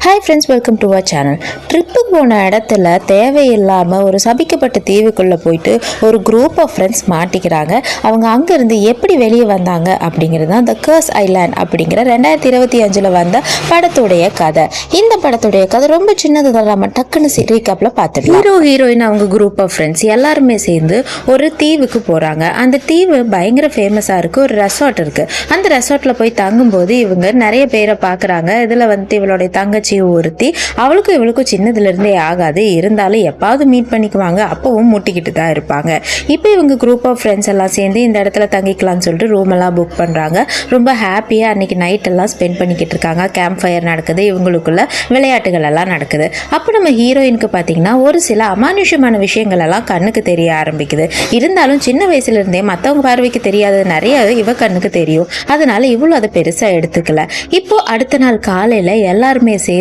Hi friends, welcome to our channel. ட்ரிப்புக்கு போன இடத்துல தேவையில்லாமல் ஒரு சபிக்கப்பட்ட தீவுக்குள்ளே போயிட்டு ஒரு குரூப் ஆஃப் ஃப்ரெண்ட்ஸ் மாட்டிக்கிறாங்க. அவங்க அங்கேருந்து எப்படி வெளியே வந்தாங்க அப்படிங்கிறது தான் த கர்ஸ் ஐலாண்ட் அப்படிங்கிற 2025 வந்த படத்துடைய கதை. இந்த படத்துடைய கதை ரொம்ப சின்னது தான், நம்ம டக்குன்னு ரீகேப்பில் பார்த்துட்டு ஹீரோயின் அவங்க குரூப் ஆஃப் ஃப்ரெண்ட்ஸ் எல்லாருமே சேர்ந்து ஒரு தீவுக்கு போகிறாங்க. அந்த தீவு பயங்கர ஃபேமஸாக இருக்குது. ஒரு ரெசார்ட் இருக்குது. அந்த ரெசார்ட்டில் போய் தங்கும்போது இவங்க நிறைய பேரை பார்க்குறாங்க. இதில் இவளுடைய தங்கச்சி ஒருத்தி, அவளுக்கும் இவளுக்கும் சின்னதுல இருந்தே ஆகாது, இருந்தாலும் எப்பாவது மீட் பண்ணிக்குவாங்க, அப்பவும் முட்டிக்கிட்டு தான் இருப்பாங்க. இப்போ இவங்க குரூப் ஆஃப் ஃப்ரெண்ட்ஸ் எல்லாம் சேர்ந்து இந்த இடத்துல தங்கிக்கலாம்னு சொல்லிட்டு ரூம் எல்லாம் புக் பண்றாங்க. ரொம்ப ஹாப்பியா அன்னைக்கு நைட் எல்லாம் ஸ்பெண்ட் பண்ணிக்கிட்டு இருக்காங்க. கேம்ப் ஃபயர் நடக்குது, இவங்களுக்குள்ள விளையாட்டுகள் எல்லாம் நடக்குது. அப்போ நம்ம ஹீரோயினுக்கு பார்த்தீங்கன்னா ஒரு சில அமானுஷ்யமான விஷயங்கள் எல்லாம் கண்ணுக்கு தெரிய ஆரம்பிக்குது. இருந்தாலும் சின்ன வயசுல இருந்தே மற்றவங்க பார்வைக்கு தெரியாதது நிறைய இவ கண்ணுக்கு தெரியும். அதனால இவ்வளவு அதை பெருசா எடுத்துக்கல. இப்போ அடுத்த நாள் காலையில எல்லாருமே சேர்ந்து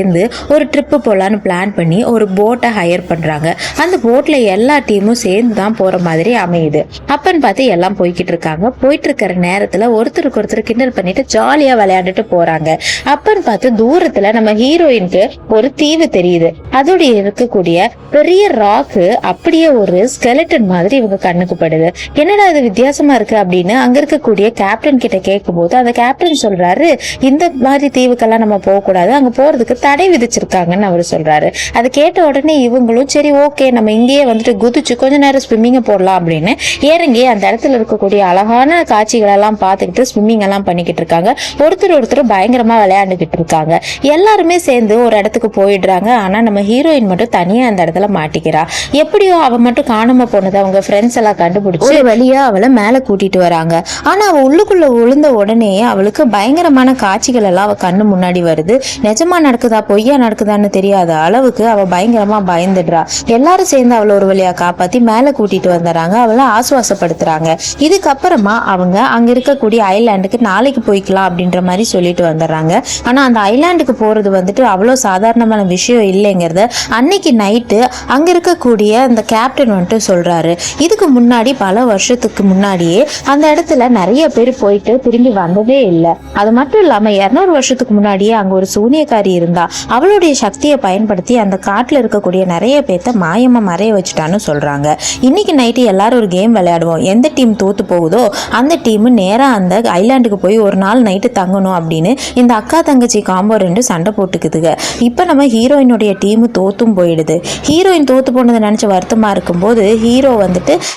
ஒரு ட்ரிப்பு போகலான்னு பிளான் பண்ணி ஒரு போட்டை ஹையர் பண்ணுறாங்க. அந்த போட்டில் எல்லா டீமும் சேர்ந்து தான் போகிற மாதிரி அமையுது. அப்பன்னு பார்த்து எல்லாம் போய்கிட்டு இருக்காங்க. போயிட்டு இருக்கிற நேரத்தில் ஒருத்தருக்கு ஒருத்தர் கிண்டல் பண்ணிட்டு ஜாலியாக விளையாண்டுட்டு போகிறாங்க. அப்பன்னு பார்த்து தூரத்தில் நம்ம ஹீரோயினுக்கு ஒரு தீவு தெரியுது. அதோட இருக்கக்கூடிய பெரிய ராக்கு அப்படியே ஒரு ஸ்கெலட்டன் மாதிரி இவங்க கண்ணுக்கு படுது. என்னடா இது வித்தியாசமா இருக்கு அப்படின்னு அங்க இருக்கக்கூடிய கேப்டன் கிட்ட கேட்கும் போது அந்த கேப்டன் சொல்றாரு, இந்த மாதிரி தீவுக்கெல்லாம் நம்ம போகக்கூடாது, அங்க போறதுக்கு தடை விதிச்சிருக்காங்கன்னு அவர் சொல்றாரு. அதை கேட்ட உடனே இவங்களும் சரி ஓகே, நம்ம இங்கேயே குதிச்சு கொஞ்ச நேரம் ஸ்விம்மிங்க போடலாம் அப்படின்னு இறங்கி அந்த இடத்துல இருக்கக்கூடிய அழகான காட்சிகள் எல்லாம் பார்த்துக்கிட்டு ஸ்விம்மிங் எல்லாம் பண்ணிக்கிட்டு இருக்காங்க. ஒருத்தர் பயங்கரமா விளையாண்டுகிட்டு இருக்காங்க. எல்லாருமே சேர்ந்து ஒரு இடத்துக்கு போயிடுறாங்க. ஆனா நம்ம ஹீரோயின் மட்டும் தனியா அந்த இடத்துல மாட்டிக்கிறா. எப்படியோ அவ மட்டும் காணாம போனதை அவங்க ஃப்ரெண்ட்ஸ் எல்லாம் கண்டுபிடிச்சு வழியா அவளை மேல கூட்டிட்டு வராங்க. ஆனா அவ உள்ளுக்குள்ள விழுந்த உடனே அவளுக்கு பயங்கரமான காட்சிகள் எல்லாம் அவ கண்ணு முன்னாடி வருது. நிஜமா நடக்குதா பொய்யா நடக்குதான்னு தெரியாத அளவுக்கு அவ பயங்கரமா பயந்துடுறா. எல்லாரும் சேர்ந்து அவளை ஒரு வழியா காப்பாத்தி மேல கூட்டிட்டு வந்துடுறாங்க. அவளை ஆசுவாசப்படுத்துறாங்க. இதுக்கப்புறமா அவங்க அங்க இருக்கக்கூடிய ஐலாண்டுக்கு நாளைக்கு போய்க்கலாம் அப்படின்ற மாதிரி சொல்லிட்டு வந்துடுறாங்க. ஆனா அந்த ஐலாண்டுக்கு போறது அவ்வளோ சாதாரணமான விஷயம் இல்லைங்கிறத அன்னைக்கு நைட்டு அங்க இருக்கக்கூடிய அந்த கேப்டன் சொல்றாரு. இதுக்கு முன்னாடி பல வருஷத்துக்கு முன்னாடியே அந்த இடத்துல நிறைய பேர் போயிட்டு திரும்பி வந்ததே இல்லை. அது மட்டும் இல்லாம 200 வருஷத்துக்கு முன்னாடியே அங்க ஒரு சூனியக்காரி இருந்தா. அவளுடைய சக்தியை பயன்படுத்தி அந்த காட்டுல இருக்கக்கூடிய நிறைய பேர்த்த மாயமா மறைய வச்சுட்டான்னு சொல்றாங்க. இன்னைக்கு நைட்டு எல்லாரும் ஒரு கேம் விளையாடுவோம். எந்த டீம் தோத்து போகுதோ அந்த டீம் நேரா அந்த ஐலாண்டுக்கு போய் ஒரு நாள் நைட்டு தங்கணும் அப்படின்னு இந்த அக்கா தங்கச்சி காம்போ 2 சண்டை போட்டுக்குதுங்க. இப்ப நம்ம ஹீரோயினுடைய டீம் தோத்தும் போயிடுது. ஹீரோயின் தோத்து போனதை நினைச்சு வருத்தமா இருக்கும்போது ஹீரோ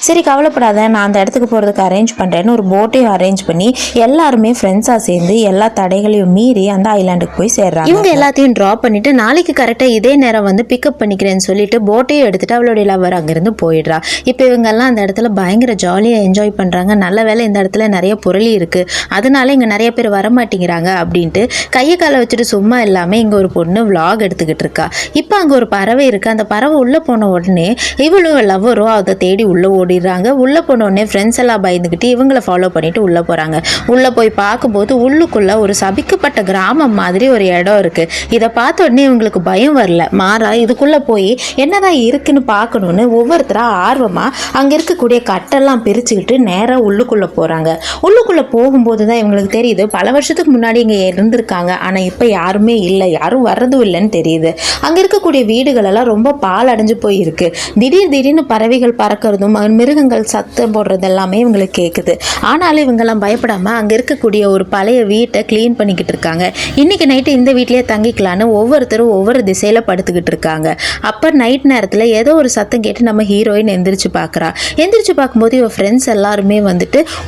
சரி கவலைப்படாத, நான் அந்த இடத்துக்கு போறதுக்கு அரேஞ்ச் பண்றேன்னு ஒரு போட்டையும் அரேஞ்ச் பண்ணி எல்லாருமே ஃப்ரெண்ட்ஸா சேர்ந்து எல்லா தடைகளையும் மீறி அந்த ஐலாண்டுக்கு போய் சேர்றாங்க. இவங்க எல்லாத்தையும் டிராப் பண்ணிட்டு நாளைக்கு கரெக்டா இதே நேரம் பிக்கப் பண்ணிக்கிறேன்னு சொல்லிட்டு போட்டையும் எடுத்துட்டு அவளுடைய லவர் அங்கிருந்து போயிடுறா. இப்போ இவங்க எல்லாம் அந்த இடத்துல பயங்கர ஜாலியா என்ஜாய் பண்றாங்க. நல்ல வேலை இந்த இடத்துல நிறைய பொருளி இருக்கு, அதனால இங்க நிறைய பேர் வரமாட்டேங்கிறாங்க அப்படின்ட்டு கையை காலை வச்சுட்டு சும்மா இல்லாம இங்க ஒரு பொண்ணு விளாக் எடுத்துக்கிட்டு இருக்கா. இப்போ அங்க ஒரு பறவை இருக்கு. அந்த பறவை உள்ள போன உடனே இவளும் லவரும் அதை தேடி உள்ள ஓடிடுறாங்க. உள்ள போன உடனே ஃப்ரெண்ட்ஸ் எல்லாம் பயந்துக்கிட்டு இவங்களை ஃபாலோ பண்ணிட்டு உள்ள போறாங்க. உள்ள போய் பார்க்கும்போது உள்ளுக்குள்ள ஒரு சபிக்கப்பட்ட கிராமம் மாதிரி ஒரு இடம் இருக்கு. இதை பார்த்த உடனே இவங்களுக்கு பயம் வரல, மாறா இதுக்குள்ள போய் என்னதான் இருக்குன்னு பார்க்கணும்னு ஒவ்வொருத்தரா ஆர்வமா அங்க இருக்கக்கூடிய கட்டெல்லாம் பிரிச்சுக்கிட்டு நேரா உள்ளுக்குள்ள போறாங்க. உள்ளுக்குள்ள போகும்போது தான் இவங்களுக்கு தெரியுது பல வருஷத்துக்கு முன்னாடி இங்க இருந்திருக்காங்க, ஆனா இப்ப யாருமே இல்லை, யாரும் வர்றதும் இல்லைன்னு தெரியுது. அங்க இருக்கக்கூடிய வீடுகள் எல்லாம் ரொம்ப பால் அடைஞ்சு போயிருக்கு. திடீர்னு பறவைகள் பறக்கிறதும் மிருகங்கள் சத்தம் போடுறது எல்லாமே இவங்களுக்கு கேட்குது. ஆனாலும் இவங்கெல்லாம் பயப்படாம அங்க இருக்கக்கூடிய ஒரு பழைய வீட்டை கிளீன் பண்ணிக்கிட்டு இருக்காங்க. இன்னைக்கு நைட்டு இந்த வீட்லயே தங்கிக்கலான்னு ஒவ்வொருத்தரும் ஒவ்வொரு திசையில படுத்துக்கிட்டு இருக்காங்க. அப்ப நைட் நேரத்துல ஏதோ ஒரு சத்தம் கேட்டு நம்ம ஹீரோயின் எந்திரிச்சு பாக்குறா. எந்திரிச்சு பார்க்கும்போது இவ ஃப்ரெண்ட்ஸ் எல்லாருமே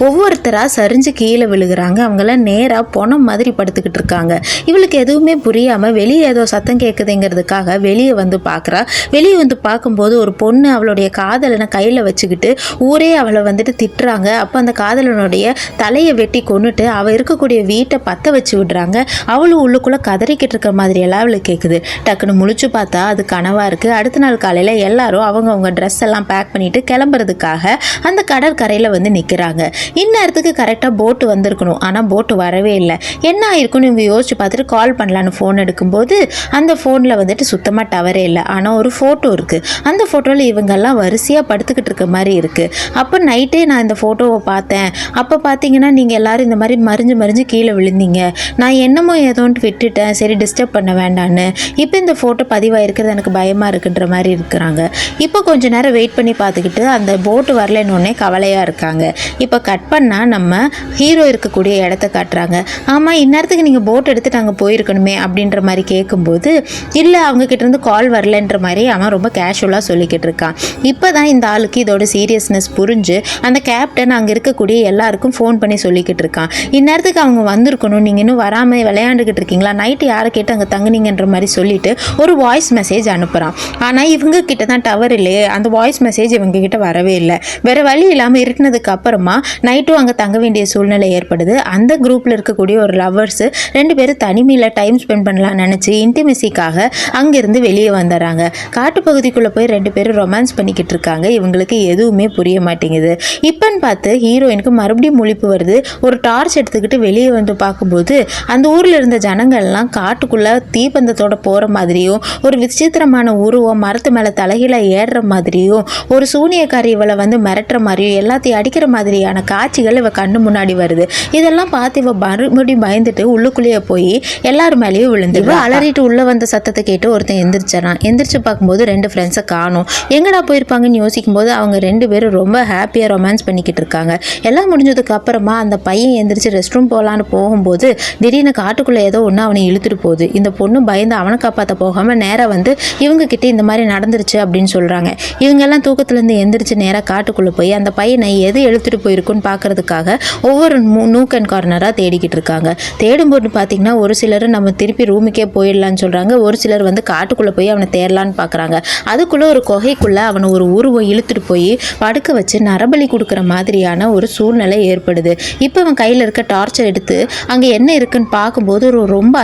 ஒவ்வொருத்தரா சரிஞ்சு கீழே விழுகிறாங்க. அவங்களாம் நேரா பொணம் மாதிரி படுத்துக்கிட்டு இருக்காங்க. இவளுக்கு எதுவுமே புரியாம வெளியே ஏதோ சத்தம் கேட்குதுங்கிறதுக்காக வெளியே பாக்குறா. வெளியே பார்க்கும்போது ஒரு பொண்ணு அவளுடைய காதலனை கையில வச்சுக்கிட்டு ஊரே அவளை திட்டுறாங்க. அப்ப அந்த காதலனுடைய தலையை வெட்டி கொன்னுட்டு அவ இருக்கக்கூடிய வீட்டை பத்த வச்சு விடுறாங்க. அவளும் உள்ளுக்குள்ள கதறிக்கிட்டு இருக்க மாதிரி எல்லாம் அவளுக்கு கேட்குது. டக்குன்னு முழிச்சு பார்த்தா அது கனவாக இருக்குது. அடுத்த நாள் காலையில் எல்லாரும் அவங்கவுங்க ட்ரெஸ் எல்லாம் பேக் பண்ணிவிட்டு கிளம்புறதுக்காக அந்த கடற்கரையில் வந்து நிற்கிறாங்க. இந்நேரத்துக்கு கரெக்டாக போட்டு வந்திருக்கணும், ஆனால் போட்டு வரவே இல்லை. என்ன ஆயிருக்குன்னு இவங்க யோசிச்சு பார்த்துட்டு கால் பண்ணலான்னு ஃபோன் எடுக்கும்போது அந்த ஃபோனில் வந்துட்டு சுத்தமாக டவரே இல்லை. ஆனால் ஒரு ஃபோட்டோ இருக்குது. அந்த ஃபோட்டோவில் இவங்கெல்லாம் வரிசையாக படுத்துக்கிட்டு இருக்க மாதிரி இருக்குது. அப்போ நைட்டே நான் இந்த ஃபோட்டோவை பார்த்தேன். அப்போ பார்த்தீங்கன்னா நீங்கள் எல்லோரும் இந்த மாதிரி மறிஞ்சு மறிஞ்சு கீழே விழுந்தீங்க. நான் என்னமோ ஏதோன்ட்டு விட்டுட்டேன், சரி டிஸ்டர்ப் பண்ண வேண்டான்னு. இப்போ இந்த ஃபோட்டோ பதிவாயிருக்கிறது எனக்கு பயமாக இருக்குன்ற மாதிரி இருக்கிறாங்க. இப்போ கொஞ்ச நேரம் வெயிட் பண்ணி பார்த்துக்கிட்டு அந்த போட்டு வரலன்னொன்னே கவலையாக இருக்காங்க. இப்போ கட் பண்ணால் நம்ம ஹீரோ இருக்கக்கூடிய இடத்த காட்டுறாங்க. ஆமாம், இந்நேரத்துக்கு நீங்கள் போட் எடுத்துட்டு அங்கே போயிருக்கணுமே அப்படின்ற மாதிரி கேட்கும்போது இல்லை அவங்கக்கிட்டேருந்து கால் வரலன்ற மாதிரி அவன் ரொம்ப கேஷுவலாக சொல்லிக்கிட்டு இருக்கான். இப்போ தான் இந்த ஆளுக்கு இதோட சீரியஸ்னஸ் புரிஞ்சு அந்த கேப்டன் அங்கே இருக்கக்கூடிய எல்லாருக்கும் ஃபோன் பண்ணி சொல்லிக்கிட்டு இருக்கான். இந்நேரத்துக்கு அவங்க வந்திருக்கணும், நீங்கள் இன்னும் வராமல் விளையாண்டுக்கிட்டு இருக்கீங்களா, நைட்டு யாரை கேட்டு அங்கே தங்குனீங்கன்ற மாதிரி சொல்லிட்டு ஒரு வாய்ஸ் மெசேஜ் அனுப்புகிறான். ஆனால் இவங்க கிட்ட தான் டவர் இல்லையே, அந்த வாய்ஸ் மெசேஜ் இவங்க கிட்ட வரவே இல்லை. வேறு வழி இல்லாமல் இருட்டினதுக்கு அப்புறமா நைட்டும் அங்கே தங்க வேண்டிய சூழ்நிலை ஏற்படுது. அந்த குரூப்பில் இருக்கக்கூடிய ஒரு லவ்வர்ஸு 2 பேரும் தனிமையில் டைம் ஸ்பெண்ட் பண்ணலாம்னு நினச்சி இன்டிமெசிக்காக அங்கேருந்து வெளியே வந்துடுறாங்க. காட்டுப்பகுதிக்குள்ளே போய் 2 பேரும் ரொமான்ஸ் பண்ணிக்கிட்டு இருக்காங்க. இவங்களுக்கு எதுவுமே புரிய மாட்டேங்குது. இப்போன்னு பார்த்து ஹீரோயினுக்கு மறுபடியும் முழிப்பு வருது. ஒரு டார்ச் எடுத்துக்கிட்டு வெளியே வந்து பார்க்கும்போது அந்த ஊரில் இருந்த ஜனங்கள்லாம் காட்டுக்குள்ளே தீப்பந்தத்தோட போகிற மாதிரியும் ஒரு விசித்திரமான உருவம் மரத்து மேலே தலைகீழ ஏறுற மாதிரியும் ஒரு சூனியக்காரி இவளை வந்து மிரட்டுற மாதிரியும் எல்லாத்தையும் அடிக்கிற மாதிரியான காட்சிகள் இவ கண்ணு முன்னாடி வருது. இதெல்லாம் பார்த்து இவ மறுபடியும் பயந்துட்டு உள்ளுக்குள்ளேயே போய் எல்லாரும் மேலேயும் விழுந்து அலறிட்டு உள்ளே வந்த சத்தத்தை கேட்டு ஒருத்தன் எந்திரிச்சான். எந்திரிச்சு பார்க்கும்போது 2 ஃப்ரெண்ட்ஸை காணும். எங்கடா போயிருப்பாங்கன்னு யோசிக்கும் போது அவங்க 2 பேரும் ரொம்ப ஹாப்பியாக ரொமான்ஸ் பண்ணிக்கிட்டு இருக்காங்க. எல்லாம் முடிஞ்சதுக்கு அப்புறமா அந்த பையன் எந்திரிச்சு ரெஸ்ட் ரூம் போகலான்னு போகும்போது திடீர்னு காட்டுக்குள்ளே ஏதோ ஒன்று அவனை இழுத்துட்டு போகுது. இந்த பொண்ணு பயந்து அவனை காப்பாற்ற போகாமல் நேராக வந்து இவங்க கிட்டே இந்த மாதிரி நடந்துருச்சு அப்படின்னு சொல்கிறாங்க. இவங்கெல்லாம் தூக்கத்துலேருந்து எந்திரிச்சு நேராக காட்டுக்குள்ளே போய் அந்த பையனை எது இழுத்துட்டு போயிருக்குன்னு பார்க்கறதுக்காக ஒவ்வொரு நூக் அண்ட் கார்னராக தேடிக்கிட்டு இருக்காங்க. தேடும்போது பார்த்தீங்கன்னா ஒரு சிலர் நம்ம திருப்பி ரூமுக்கே போயிடலான்னு சொல்கிறாங்க. ஒரு சிலர் வந்து காட்டுக்குள்ளே போய் அவனை தேடலான்னு பார்க்குறாங்க. அதுக்குள்ளே ஒரு குகைக்குள்ளே அவனை ஒரு உருவம் இழுத்துட்டு போய் படுக்க வச்சு நரபலி கொடுக்குற மாதிரியான ஒரு சூழ்நிலை ஏற்படுது. இப்போ அவன் கையில் இருக்க டார்ச்சர் எடுத்து அங்கே என்ன இருக்குன்னு பார்க்கும்போது ரொம்ப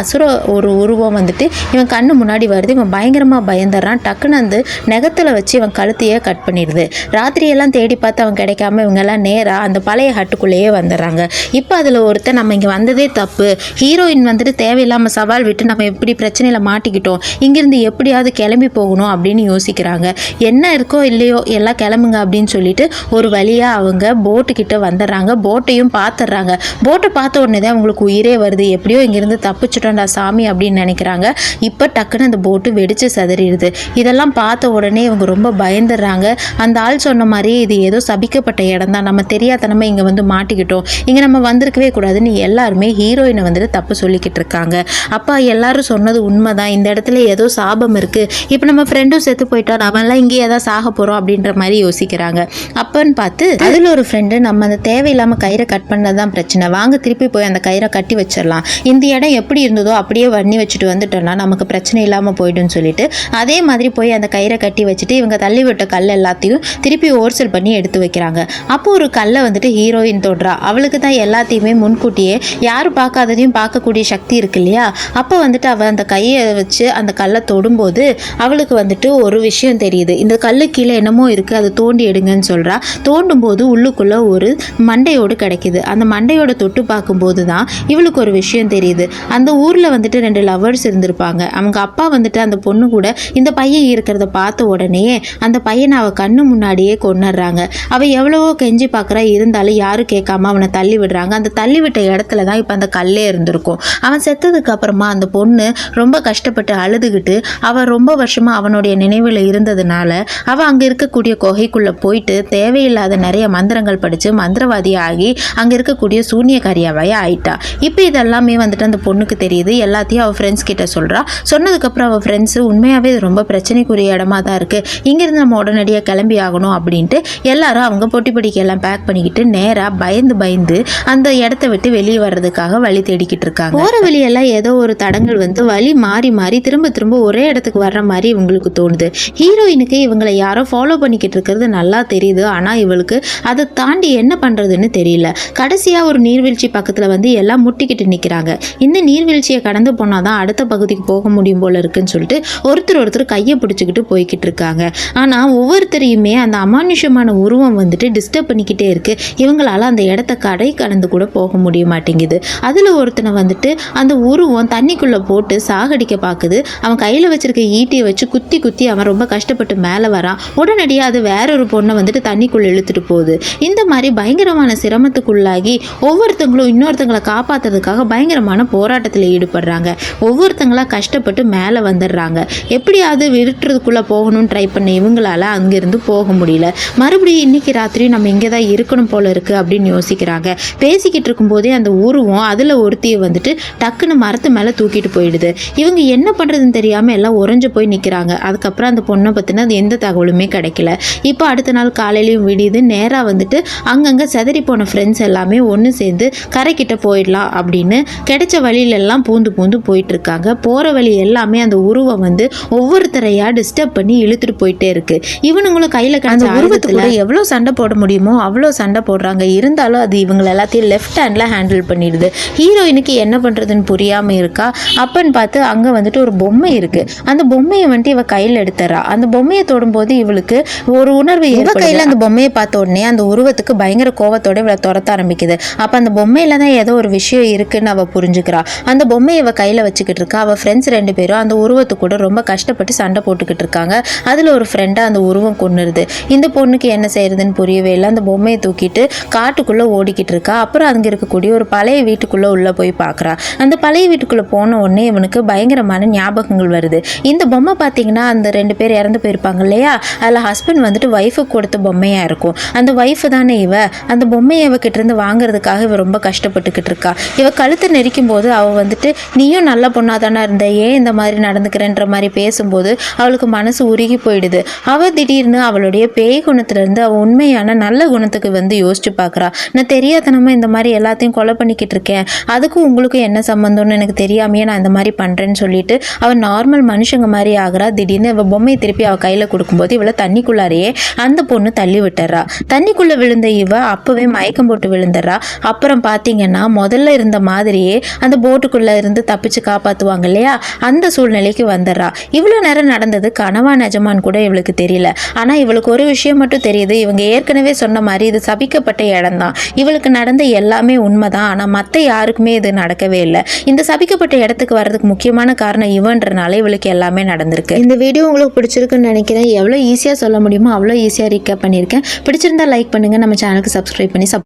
ஒரு உருவம் வந்துட்டு இவன் கண்ணு முன்னாடி வருது. இவன் பயங்கரமாக பயந்துடுறான். டக்குன்னு அந்த நெகத்தில் வச்சு இவன் கழுத்தையே கட் பண்ணிடுது. ராத்திரியெல்லாம் தேடி பார்த்து அவன் கிடைக்காம இவங்கெல்லாம் நேராக அந்த பழைய ஹட்டுக்குள்ளேயே வந்துடுறாங்க. இப்போ அதில் ஒருத்தர் நம்ம இங்கே வந்ததே தப்பு, ஹீரோயின் வந்துட்டு தேவையில்லாமல் சவால் விட்டு நம்ம எப்படி பிரச்சனையில் மாட்டிக்கிட்டோம், இங்கேருந்து எப்படியாவது கிளம்பி போகணும் அப்படின்னு யோசிக்கிறாங்க. என்ன இருக்கோ இல்லையோ எல்லாம் கிளம்புங்க அப்படின்னு சொல்லிட்டு ஒரு வழியாக அவங்க போட்டுக்கிட்ட வந்துடுறாங்க. போட்டையும் பார்த்துடுறாங்க. போட்டை பார்த்த உடனே தான் அவங்களுக்கு உயிரே வருது. எப்படியோ இங்கேருந்து தப்பிச்சிட்டோம்டா சாமி அப்படின்னு நினைக்கிறாங்க. இப்போ டக்குன்னு அந்த போட்டு வெடிச்சு சதறிடுது. இதெல்லாம் பார்த்த உடனே இவங்க ரொம்ப பயந்துடுறாங்க. அந்த ஆள் சொன்ன மாதிரி இது ஏதோ சபிக்கப்பட்ட இடம் தான், நம்ம தெரியாதனமா இங்கே வந்து மாட்டிக்கிட்டோம், இங்கே நம்ம வந்திருக்கவே கூடாதுன்னு எல்லாருமே ஹீரோயினை வந்துட்டு தப்பு சொல்லிக்கிட்டு இருக்காங்க. அப்பா எல்லாரும் சொன்னது உண்மைதான், இந்த இடத்துல ஏதோ சாபம் இருக்குது, இப்போ நம்ம ஃப்ரெண்டும் செத்து போயிட்டா நம்மளாம் இங்கே ஏதாவது சாக போகிறோம் அப்படின்ற மாதிரி யோசிக்கிறாங்க. அப்போன்னு பார்த்து அதில் ஒரு ஃப்ரெண்டு நம்ம அந்த தேவையில்லாமல் கயிறை கட் பண்ணதான் பிரச்சனை, வாங்க திருப்பி போய் அந்த கயிறை கட்டி வச்சிடலாம், இந்த இடம் எப்படி இருந்ததோ அப்படியே வண்ணி வச்சுட்டு வந்துட்டோம்னா நமக்கு பிரச்சனை இல்லாமல் போய்டுன்னு சொல்லிட்டு அதே மாதிரி போய் அந்த கயிறை கட்டி வச்சுட்டு இவங்க தள்ளி விட்ட கல் எல்லாத்தையும் திருப்பி ஓர்சல் பண்ணி எடுத்து வைக்கிறாங்க. அப்போ ஒரு கல்லை வந்துட்டு ஹீரோயின் தொடுறா. அவளுக்கு தான் எல்லாத்தையுமே முன்கூட்டியே யாரும் பார்க்காததையும் பார்க்கக்கூடிய சக்தி இருக்கு இல்லையா. அப்போ வந்துட்டு அவள் அந்த கையை வச்சு அந்த கல்லை தொடும்போது அவளுக்கு வந்துட்டு ஒரு விஷயம் தெரியுது. இந்த கல்லு கீழே என்னமோ இருக்குது, அதை தோண்டி எடுங்கன்னு சொல்கிறா. தோண்டும் போது உள்ளுக்குள்ளே ஒரு மண்டையோடு கிடைக்குது. அந்த மண்டையோட தொட்டு பார்க்கும்போது தான் இவளுக்கு ஒரு விஷயம் தெரியுது. அந்த ஊரில் வந்துட்டு 2 லவர்ஸ் இருந்திருப்பாங்க. அவங்க அப்பா வந்துட்டு அந்த பொண்ணு கூட இந்த பையன் இருக்கிறத பார்த்த உடனே அந்த பையனை அவள் கண்ணு முன்னாடியே கொன்னுடுறாங்க. அவள் எவ்வளவோ கெஞ்சி பார்க்குறா, இருந்தாலும் யாரும் கேட்காம அவனை தள்ளி விடுறாங்க. அந்த தள்ளி விட்ட இடத்துல தான் இப்போ அந்த கல்லே இருந்திருக்கும். அவன் செத்ததுக்கு அப்புறமா அந்த பொண்ணு ரொம்ப கஷ்டப்பட்டு அழுதுகிட்டு அவள் ரொம்ப வருஷமாக அவனுடைய நினைவில் இருந்ததுனால அவள் அங்கே இருக்கக்கூடிய குகைக்குள்ளே போயிட்டு தேவையில்லாத நிறைய மந்திரங்கள் படித்து மந்திரவாதியாகி அங்கே இருக்கக்கூடிய சூனியக்காரியாவே ஆயிட்டா. இப்போ இதெல்லாமே வந்துட்டு அந்த பொண்ணுக்கு தெரியுது. எல்லாத்தையும் அவள் ஃப்ரெண்ட்ஸ் கிட்ட சொல்கிறா. சொன்னதுக்கப்புறம் அவள் ஃப்ரெண்ட்ஸு உண்மையாகவே இது ரொம்ப பிரச்சனைக்குரிய இடமா தான் இருக்குது, இங்கேருந்து நம்ம உடனடியாக கிளம்பி ஆகணும் அப்படின்ட்டு எல்லாரும் அவங்க பொட்டி படிக்கையெல்லாம் பேக் பண்ணிக்கிட்டு நேராக பயந்து அந்த இடத்த விட்டு வெளியே வர்றதுக்காக வழி தேடிக்கிட்டு இருக்காங்க. போகிற வழியெல்லாம் ஏதோ ஒரு தடங்கள் வந்து வழி மாறி திரும்ப ஒரே இடத்துக்கு வர்ற மாதிரி இவங்களுக்கு தோணுது. ஹீரோயினுக்கு இவங்களை யாரோ ஃபாலோ பண்ணிக்கிட்டு இருக்கிறது நல்லா தெரியுது. ஆனால் இவளுக்கு அதை தாண்டி என்ன பண்ணுறதுன்னு தெரியல. கடைசியாக ஒரு நீர்வீழ்ச்சி பக்கத்தில் வந்து எல்லாம் முட்டிக்கிட்டு நிற்கிறாங்க. இந்த நீர்வீழ்ச்சியை கடந்து போனால் தான் அடுத்த பகுதிக்கு போக முடியும் போல இருக்குன்னு சொல்லிட்டு சொல்லிட்டு ஒருத்தர் கையை பிடிச்சிக்கிட்டு போய்கிட்டு இருக்காங்க. ஆனால் ஒவ்வொருத்தரையுமே அந்த அமானுஷமான உருவம் வந்துட்டு டிஸ்டர்ப் பண்ணிக்கிட்டே இருக்கு. இவங்களால அந்த இடத்த கடந்து கூட போக முடிய மாட்டேங்குது. அதில் ஒருத்தனை வந்துட்டு அந்த உருவம் தண்ணிக்குள்ளே போட்டு சாகடிக்க பார்க்குது. அவன் கையில் வச்சிருக்க ஈட்டியை வச்சு குத்தி அவன் ரொம்ப கஷ்டப்பட்டு மேலே வரான். உடனடியாக அது வேறொரு பொண்ணை வந்துட்டு தண்ணிக்குள்ளே இழுத்துட்டு போகுது. இந்த மாதிரி பயங்கரமான சிரமத்துக்குள்ளாகி ஒவ்வொருத்தங்களும் இன்னொருத்தங்களை காப்பாற்றுறதுக்காக பயங்கரமான போராட்டத்தில் ஈடுபடுறாங்க. ஒவ்வொருத்தங்களா கஷ்டப்பட்டு மேலே வந்துடுறாங்க. எப்படியாவது விட்டுறதுக்குள்ளே போகணும்னு ட்ரை பண்ண இவங்களால அங்கேருந்து போக முடியல. மறுபடியும் இன்னைக்கு ராத்திரி நம்ம இங்கே தான் இருக்கணும் போல இருக்கு அப்படின்னு யோசிக்கிறாங்க. பேசிக்கிட்டு இருக்கும்போதே அந்த உருவம் அதில் ஒருத்தியை வந்துட்டு டக்குன்னு மரத்து மேலே தூக்கிட்டு போயிடுது. இவங்க என்ன பண்ணுறதுன்னு தெரியாமல் எல்லாம் உறைஞ்சு போய் நிற்கிறாங்க. அதுக்கப்புறம் அந்த பொண்ணை பற்றின அது எந்த தகவலுமே கிடைக்கல. இப்போ அடுத்த நாள் காலையிலையும் விடியுது. நேராக வந்துட்டு அங்கங்கே செதறி போன ஃப்ரெண்ட்ஸ் எல்லாமே ஒன்று சேர்ந்து கரைக்கிட்ட போயிடலாம் அப்படின்னு கிடைச்ச வழியிலெல்லாம் பூந்து போயிட்டு இருக்காங்க. போகிற வழி எல்லாமே அந்த உருவம் வந்து ஒவ்வொருத்தரையாக டிஸ்டர்ப் பண்ணி இழுத்துட்டு போயிட்டே இருக்கு. இவனுங்களும் கையில் கிடைச்ச உருவத்தில் எவ்வளோ சண்டை போட முடியுமோ அவ்வளோ சண்டை போடுறாங்க. இருந்தாலும் அது இவங்களை எல்லாத்தையும் லெஃப்ட் ஹேண்டில் ஹேண்டில் பண்ணிடுது. ஹீரோயினுக்கு என்ன பண்ணுறதுன்னு புரியாமல் இருக்கா. அப்பன்னு பார்த்து அங்கே வந்துட்டு ஒரு பொம்மை இருக்குது. அந்த பொம்மையை வந்துட்டு இவ கையில் எடுத்துறா. அந்த பொம்மையை தொடும்போது இவளுக்கு ஒரு உணர்வு இவ கையில் அந்த பொம்மையை பார்த்த உடனே அந்த உருவத்துக்கு பயங்கர கோவத்தோட இவளை துரத்த ஆரம்பிக்குது. அப்போ அந்த பொம்மையில தான் ஏதோ ஒரு விஷயம் இருக்குன்னு அவள் புரிஞ்சுக்கிறா. அந்த பொம்மையை இவ கையில் வச்சுக்கிட்டு இருக்கா. அவள் ஃப்ரெண்ட்ஸ் 2 பேரும் அந்த உருவத்து கூட ரொம்ப கஷ்டப்பட்டு சண்டை போட்டுக்கிட்டு இருக்காங்க. அதில் ஒரு ஃப்ரெண்டை அந்த உருவம் கொன்னுருது. இந்த பொண்ணுக்கு என்ன செய்யறதுன்னு புரியவே இல்லை. அந்த பொம்மையை தூக்கிட்டு காட்டுக்குள்ளே ஓடிக்கிட்டு இருக்கா. அப்புறம் அங்கே இருக்கக்கூடிய ஒரு பழைய வீட்டுக்குள்ளே உள்ளே போய் பார்க்குறா. அந்த பழைய வீட்டுக்குள்ளே போன உடனே இவனுக்கு பயங்கரமான ஞாபகங்கள் வருது. இந்த பொம்மை பார்த்தீங்கன்னா அந்த 2 பேர் இறந்து போயிருப்பாங்க இல்லையா, அதில் ஹஸ்பண்ட் வந்துட்டு ஒய்ஃபுக்கு கொடுத்த பொம்மையாக இருக்கும். அந்த ஒய்ஃபு தானே இவ. அந்த பொம்மையை இவகிட்ட இருந்து வாங்குறதுக்காக இவ ரொம்ப கஷ்டப்பட்டுக்கிட்டு இருக்கா. இவ கழுத்தை நெரிக்கும் போது அவள் வந்துட்டு நீயும் நல்ல பொண்ணாக தானே இருந்த, ஏன் இந்த மாதிரி நடந்துக்கிறேன்ற மாதிரி பேசும்போது அவளுக்கு மனசு உருகி போயிடுது. அவள் திடீர்னு அவளுடைய பேய் குணத்துலேருந்து அவள் உண்மையான நல்ல குணத்துக்கு வந்து யோசிச்சு பார்க்குறா. நான் தெரியாதனமா இந்த மாதிரி எல்லாத்தையும் கொலை பண்ணிக்கிட்டு இருக்கேன், அதுக்கும் உங்களுக்கும் என்ன சம்மந்தம்னு எனக்கு தெரியாமையே நான் இந்த மாதிரி பண்ணுறேன்னு சொல்லிட்டு அவள் நார்மல் மனுஷங்க மாதிரி ஆகிறா. திடீர்னு இவள் பொம்மையை திருப்பி அவள் கையில் கொடுக்கும்போது இவளை தண்ணிக்குள்ளாரையே அந்த பொண்ணு தள்ளி விட்டுறா. தண்ணிக்குள்ளே விழுந்த இவ அப்போவே மயக்கம் போட்டு விழுந்துடுறா. அப்புறம் பார்த்தீங்கன்னா முதல்ல இருந்த மாதிரியே அந்த போட்டுக்குள்ளே இருந்து தப்பிச்சு காப்பாற்றுவாங்க இல்லையா, அந்த சூழ்நிலைக்கு வந்துடுறா. இவ்வளோ நேரம் நடந்தது கனவா நிஜமான்னு கூட இவளுக்கு தெரியல. ஆனால் இவளுக்கு ஒரு விஷயம் மட்டும் தெரியுது. இவங்க ஏற்கனவே சொன்ன மாதிரி இது சபிக்கப்பட்ட இடம் தான். இவளுக்கு நடந்த எல்லாமே உண்மைதான். ஆனால் மற்ற யாருக்குமே இது நடக்கவே இல்லை. இந்த சபிக்கப்பட்ட இடத்துக்கு வர்றதுக்கு முக்கியமான காரணம் இவன்றனால இவளுக்கு எல்லாமே நடந்திருக்கு. இந்த வீடியோ உங்களுக்கு பிடிச்சிருக்குன்னு நினைக்கிறேன். எவ்வளோ ஈஸியாக சொல்ல முடியுமோ அவ்வளோ ஈஸியாக ரீகேப் பண்ணியிருக்கேன். பிடிச்சிருந்தா லைக் பண்ணுங்கள். நம்ம சேனலுக்கு சப்ஸ்கிரைப் பண்ணி